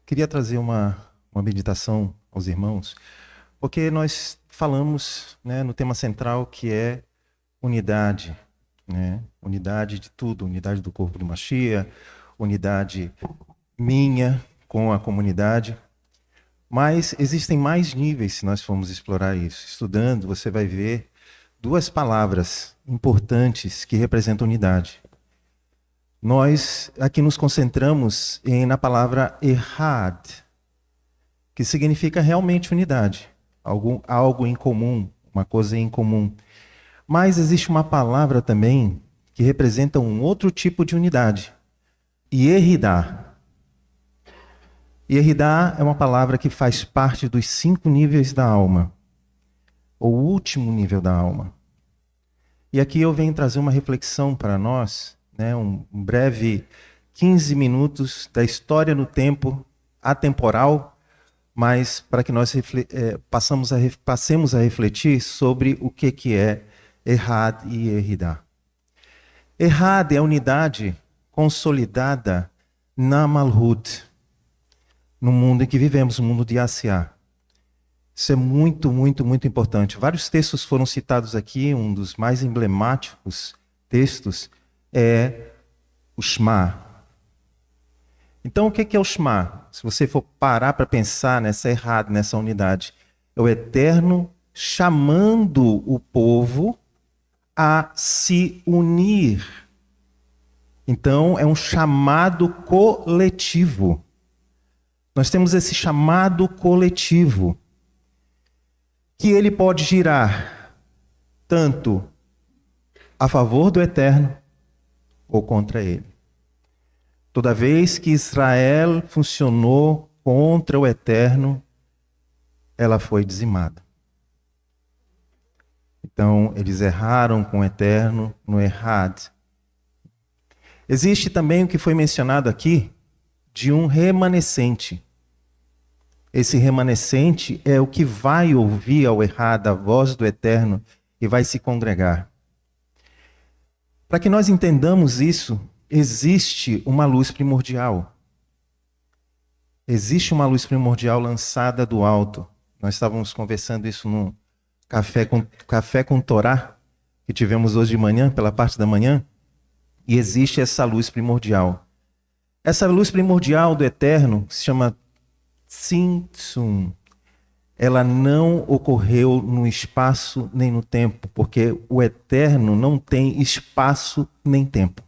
Queria trazer uma meditação aos irmãos, porque nós falamos, né, no tema central que é unidade, né? Unidade de tudo, unidade do corpo de Mashiach, unidade minha com a comunidade. Mas existem mais níveis se nós formos explorar isso. Estudando, você vai ver duas palavras importantes que representam unidade. Nós aqui nos concentramos na palavra Ehad, que significa realmente unidade, algo em comum, uma coisa em comum. Mas existe uma palavra também que representa um outro tipo de unidade, Yeridá. Yeridá é uma palavra que faz parte dos 5 níveis da alma, o último nível da alma. E aqui eu venho trazer uma reflexão para nós, né, um breve 15 minutos da história no tempo atemporal, mas para que nós passemos a refletir sobre o que é Ehad e Yeridá. Ehad é a unidade consolidada na Malhut, no mundo em que vivemos, o mundo de Asiá. Isso é muito, muito, muito importante. Vários textos foram citados aqui, um dos mais emblemáticos textos é o Shema. Então, o que é o Shema? Se você for parar para pensar nessa errada, nessa unidade, é o Eterno chamando o povo a se unir. Então, é um chamado coletivo. Nós temos esse chamado coletivo, que ele pode girar tanto a favor do Eterno ou contra ele. Toda vez que Israel funcionou contra o Eterno, ela foi dizimada. Então, eles erraram com o Eterno no Ehad. Existe também o que foi mencionado aqui, de um remanescente. Esse remanescente é o que vai ouvir ao Ehad a voz do Eterno e vai se congregar. Para que nós entendamos isso, existe uma luz primordial. Existe uma luz primordial lançada do alto. Nós estávamos conversando isso no café com Torá, que tivemos hoje de manhã, pela parte da manhã, e existe essa luz primordial. Essa luz primordial do Eterno se chama Tzimtzum. Ela não ocorreu no espaço nem no tempo, porque o Eterno não tem espaço nem tempo.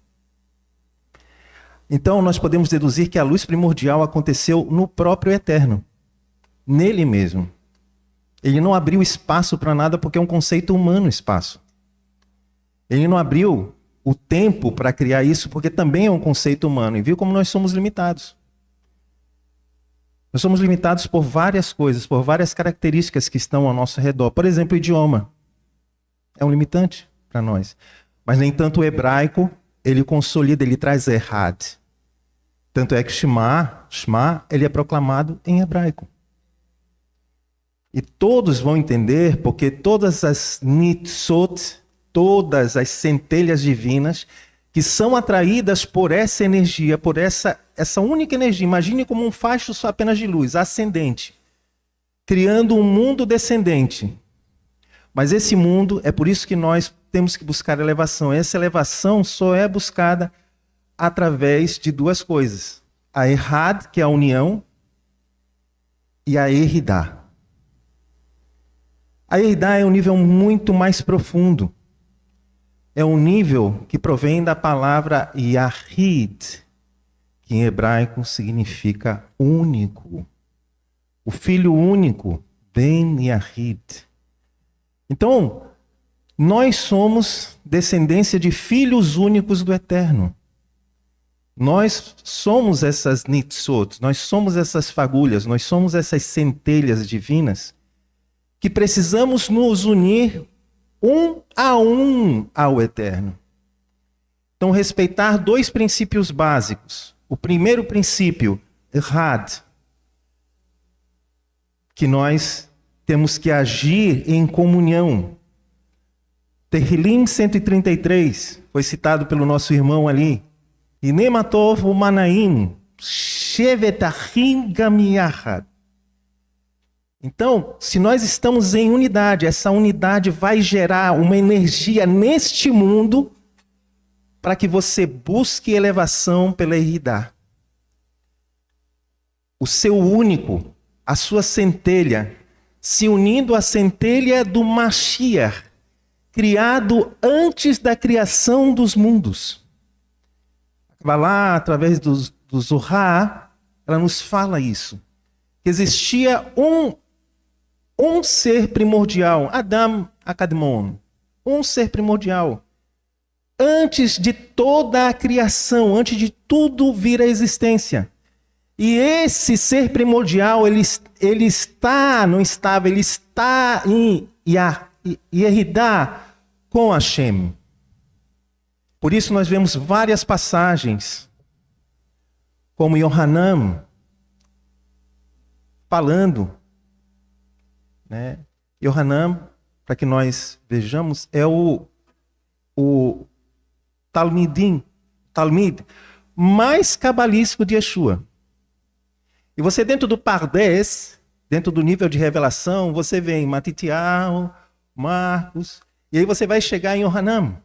Então, nós podemos deduzir que a luz primordial aconteceu no próprio Eterno, nele mesmo. Ele não abriu espaço para nada porque é um conceito humano, espaço. Ele não abriu o tempo para criar isso porque também é um conceito humano. E viu como nós somos limitados. Nós somos limitados por várias coisas, por várias características que estão ao nosso redor. Por exemplo, o idioma. É um limitante para nós. Mas nem tanto o hebraico, ele consolida, ele traz Ehad. Tanto é que Shema, ele é proclamado em hebraico. E todos vão entender, porque todas as nitzot, todas as centelhas divinas, que são atraídas por essa energia, por essa única energia. Imagine como um facho só apenas de luz, ascendente, criando um mundo descendente. Mas esse mundo, é por isso que nós temos que buscar elevação. Essa elevação só é buscada através de duas coisas. A Ehad, que é a união, e a Yeridá. A Yeridá é um nível muito mais profundo. É um nível que provém da palavra Yahid, que em hebraico significa único. O filho único, Ben Yahid. Então, nós somos descendência de filhos únicos do Eterno. Nós somos essas nitzot, nós somos essas fagulhas, nós somos essas centelhas divinas que precisamos nos unir um ao Eterno. Então, respeitar 2 princípios básicos. O primeiro princípio, Ehad, que nós temos que agir em comunhão. Tehillim 133, foi citado pelo nosso irmão ali. E Nematov Manaim, shevetachim gam yachad. Então, se nós estamos em unidade, essa unidade vai gerar uma energia neste mundo para que você busque elevação pela Eridá. O seu único, a sua centelha, se unindo à centelha do Mashiach, criado antes da criação dos mundos. Vai lá, através do Zohar, ela nos fala isso. Que existia um ser primordial, Adam Akadmon, um ser primordial, antes de toda a criação, antes de tudo vir à existência. E esse ser primordial, ele está em Yeridá com Hashem. Por isso nós vemos várias passagens, como Yohanan, falando, né? Yohanan, para que nós vejamos, é o Talmid mais cabalístico de Yeshua. E você dentro do Pardes, dentro do nível de revelação, você vê em Matitiahu, Marcos, e aí você vai chegar em Yohanan.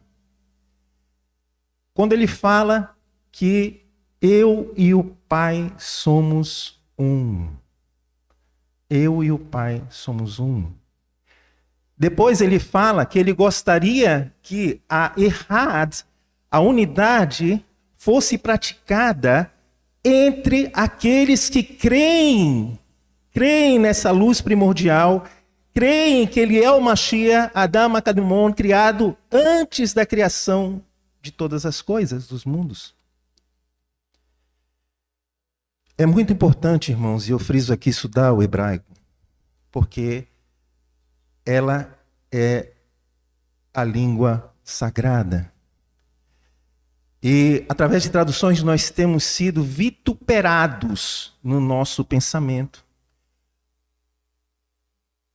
Quando ele fala que eu e o Pai somos um. Eu e o Pai somos um. Depois ele fala que ele gostaria que a Erhad, a unidade, fosse praticada entre aqueles que creem nessa luz primordial, creem que ele é o Mashiach, Adam Akadmon, criado antes da criação de todas as coisas, dos mundos. É muito importante, irmãos, e eu friso aqui estudar o hebraico, porque ela é a língua sagrada. E através de traduções nós temos sido vituperados no nosso pensamento.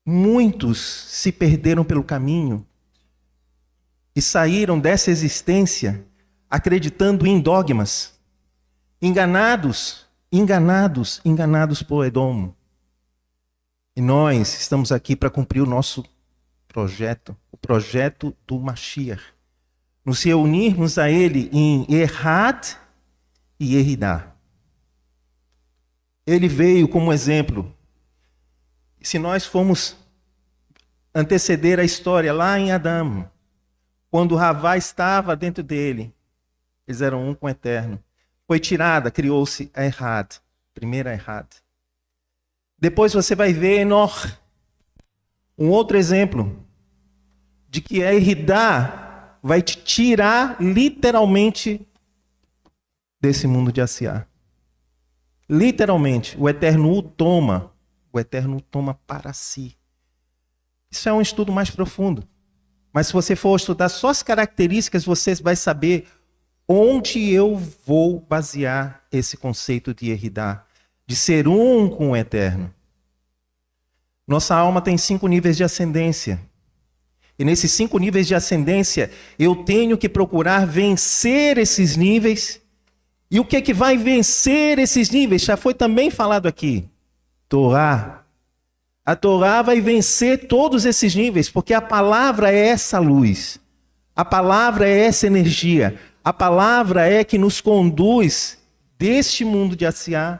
Muitos se perderam pelo caminho e saíram dessa existência acreditando em dogmas, enganados por Edom. E nós estamos aqui para cumprir o nosso projeto, o projeto do Mashiach. Nos reunirmos a ele em Erhad e Eridá. Ele veio como exemplo. Se nós formos anteceder a história lá em Adão, quando Havá estava dentro dele, eles eram um com o Eterno. Foi tirada, criou-se a Erhad, primeira Erhad. Depois você vai ver Enoch, um outro exemplo de que a Eridá vai te tirar literalmente desse mundo de Asiá. Literalmente, o Eterno o toma para si. Isso é um estudo mais profundo. Mas se você for estudar só as características, você vai saber onde eu vou basear esse conceito de Eridá, de ser um com o Eterno. Nossa alma tem 5 níveis de ascendência. E nesses 5 níveis de ascendência, eu tenho que procurar vencer esses níveis. E o que é que vai vencer esses níveis? Já foi também falado aqui. Torá. A Torá vai vencer todos esses níveis, porque a palavra é essa luz. A palavra é essa energia. A palavra é que nos conduz deste mundo de Asiá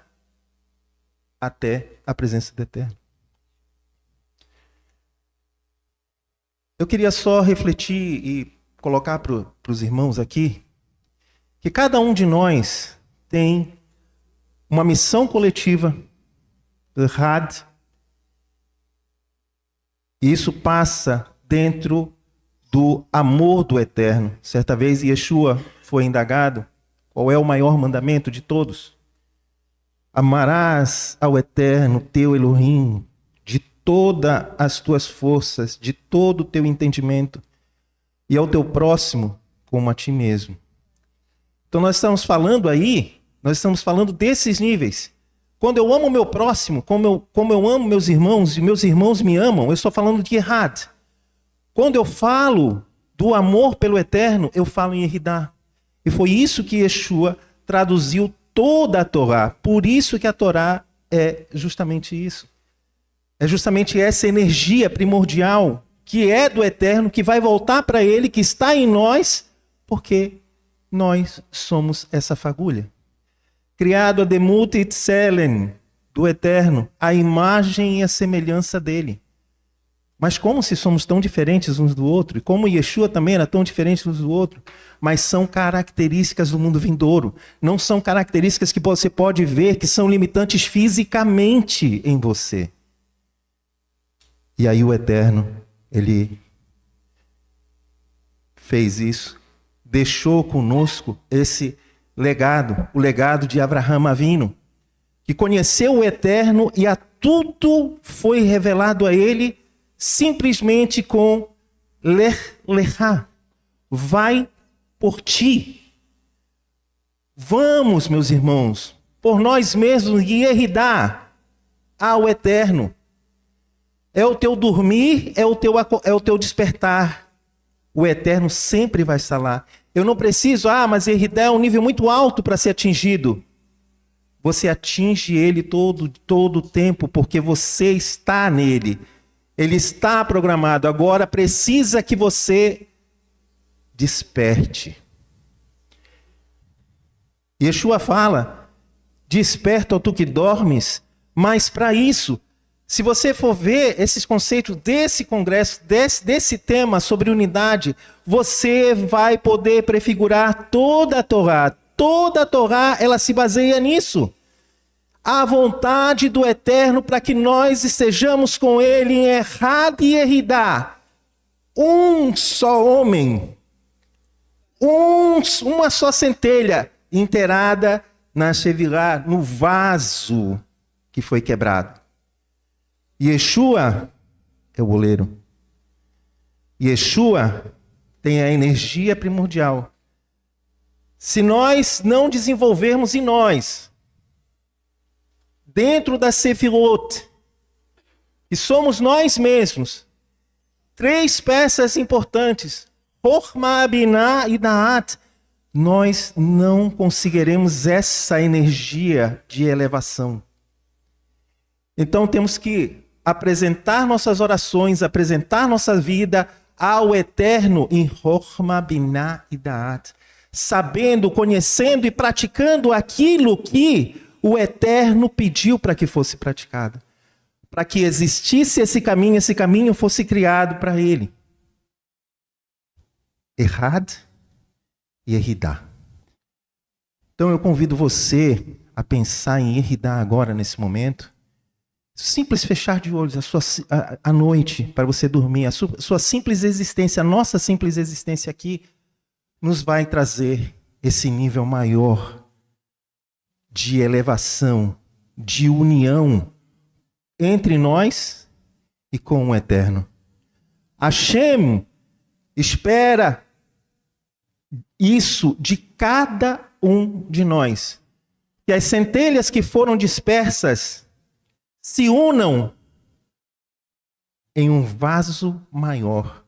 até a presença do Eterno. Eu queria só refletir e colocar para os irmãos aqui que cada um de nós tem uma missão coletiva, Had, e isso passa dentro do amor do Eterno. Certa vez Yeshua foi indagado qual é o maior mandamento de todos. Amarás ao Eterno, teu Elohim, de todas as tuas forças, de todo o teu entendimento, e ao teu próximo como a ti mesmo. Então nós estamos falando desses níveis. Quando eu amo o meu próximo, como eu amo meus irmãos, e meus irmãos me amam, eu estou falando de Erhad. Quando eu falo do amor pelo Eterno, eu falo em Eridá. E foi isso que Yeshua traduziu toda a Torá. Por isso que a Torá é justamente isso. É justamente essa energia primordial que é do Eterno, que vai voltar para Ele, que está em nós, porque nós somos essa fagulha. Criado a Demut et Selen, do Eterno, a imagem e a semelhança dele. Mas como se somos tão diferentes uns do outro, e como Yeshua também era tão diferente uns do outro, mas são características do mundo vindouro. Não são características que você pode ver que são limitantes fisicamente em você. E aí o Eterno, ele fez isso, deixou conosco esse legado, o legado de Abraham Avinu, que conheceu o Eterno e a tudo foi revelado a ele simplesmente com Lech Lechá, vai por ti. Vamos, meus irmãos, por nós mesmos e Yehidá ao Eterno. É o teu dormir, é o teu despertar. O Eterno sempre vai estar lá. Eu não preciso, mas Yehidá é um nível muito alto para ser atingido. Você atinge ele todo o tempo, porque você está nele. Ele está programado. Agora precisa que você desperte. Yeshua fala, desperta, ó tu que dormes, mas para isso, se você for ver esses conceitos desse congresso, desse tema sobre unidade, você vai poder prefigurar toda a Torá. Toda a Torá, ela se baseia nisso. A vontade do Eterno para que nós estejamos com Ele em Errad e Eridá. Um só homem, uma só centelha inteirada na Shevirá, no vaso que foi quebrado. Yeshua é o oleiro. Yeshua tem a energia primordial. Se nós não desenvolvermos em nós, dentro da Sefirot, que somos nós mesmos, 3 peças importantes, Chokhmah, Binah e Da'at, nós não conseguiremos essa energia de elevação. Então temos que apresentar nossas orações, apresentar nossa vida ao Eterno em Chokhmah, Binah e Da'at, sabendo, conhecendo e praticando aquilo que o Eterno pediu para que fosse praticado. Para que existisse esse caminho fosse criado para ele. Errad e Eridá. Então eu convido você a pensar em Eridá agora, nesse momento. Simples fechar de olhos a noite para você dormir. A sua simples existência, a nossa simples existência aqui, nos vai trazer esse nível maior de elevação, de união entre nós e com o Eterno. Hashem espera isso de cada um de nós. Que as centelhas que foram dispersas se unam em um vaso maior,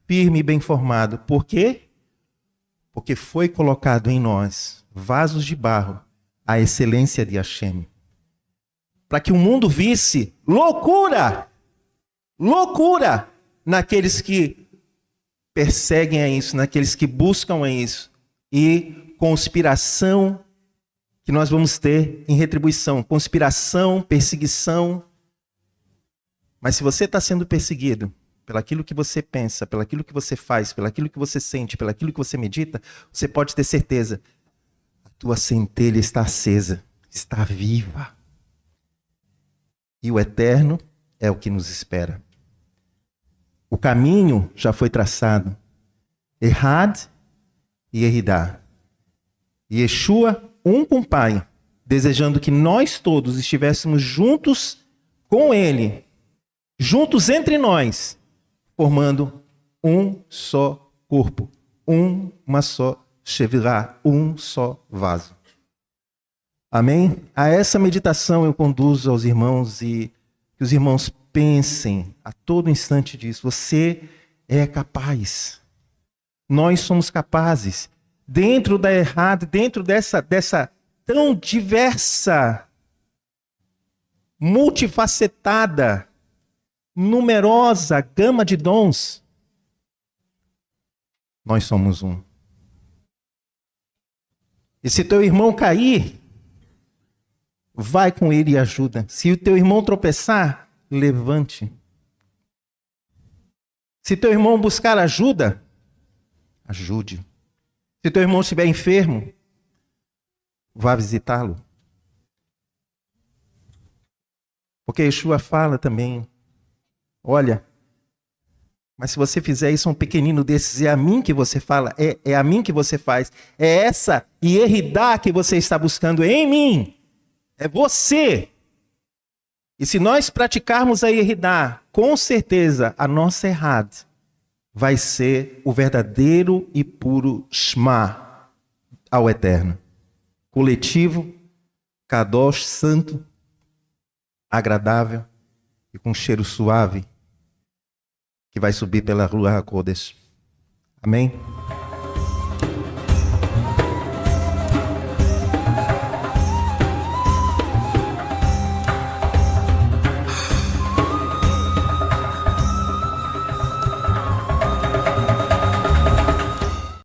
firme e bem formado. Por quê? Porque foi colocado em nós vasos de barro, a excelência de Hashem. Para que o mundo visse loucura naqueles que perseguem a isso, naqueles que buscam a isso, e conspiração que nós vamos ter em retribuição, conspiração, perseguição. Mas se você está sendo perseguido pelaquilo que você pensa, pelaquilo que você faz, pelaquilo que você sente, pelaquilo que você medita, você pode ter certeza, a tua centelha está acesa, está viva. E o Eterno é o que nos espera. O caminho já foi traçado. Errad e Eridá. Yeshua, um com o Pai, desejando que nós todos estivéssemos juntos com Ele, juntos entre nós, formando um só corpo, uma só Shevirá, um só vaso. Amém? A essa meditação eu conduzo aos irmãos e que os irmãos pensem a todo instante disso. Você é capaz. Nós somos capazes. Dentro da errada, dentro dessa tão diversa, multifacetada, numerosa gama de dons. Nós somos um. E se teu irmão cair, vai com ele e ajuda. Se o teu irmão tropeçar, levante. Se teu irmão buscar ajuda, ajude. Se teu irmão estiver enfermo, vá visitá-lo. Porque Yeshua fala também, olha, mas se você fizer isso a um pequenino desses, é a mim que você fala, é a mim que você faz. É essa Yeridá que você está buscando em mim. É você. E se nós praticarmos a Yeridá, com certeza a nossa errada vai ser o verdadeiro e puro Shema ao Eterno. Coletivo, Kadosh, santo, agradável e com cheiro suave que vai subir pela Ruach HaKodesh. Amém?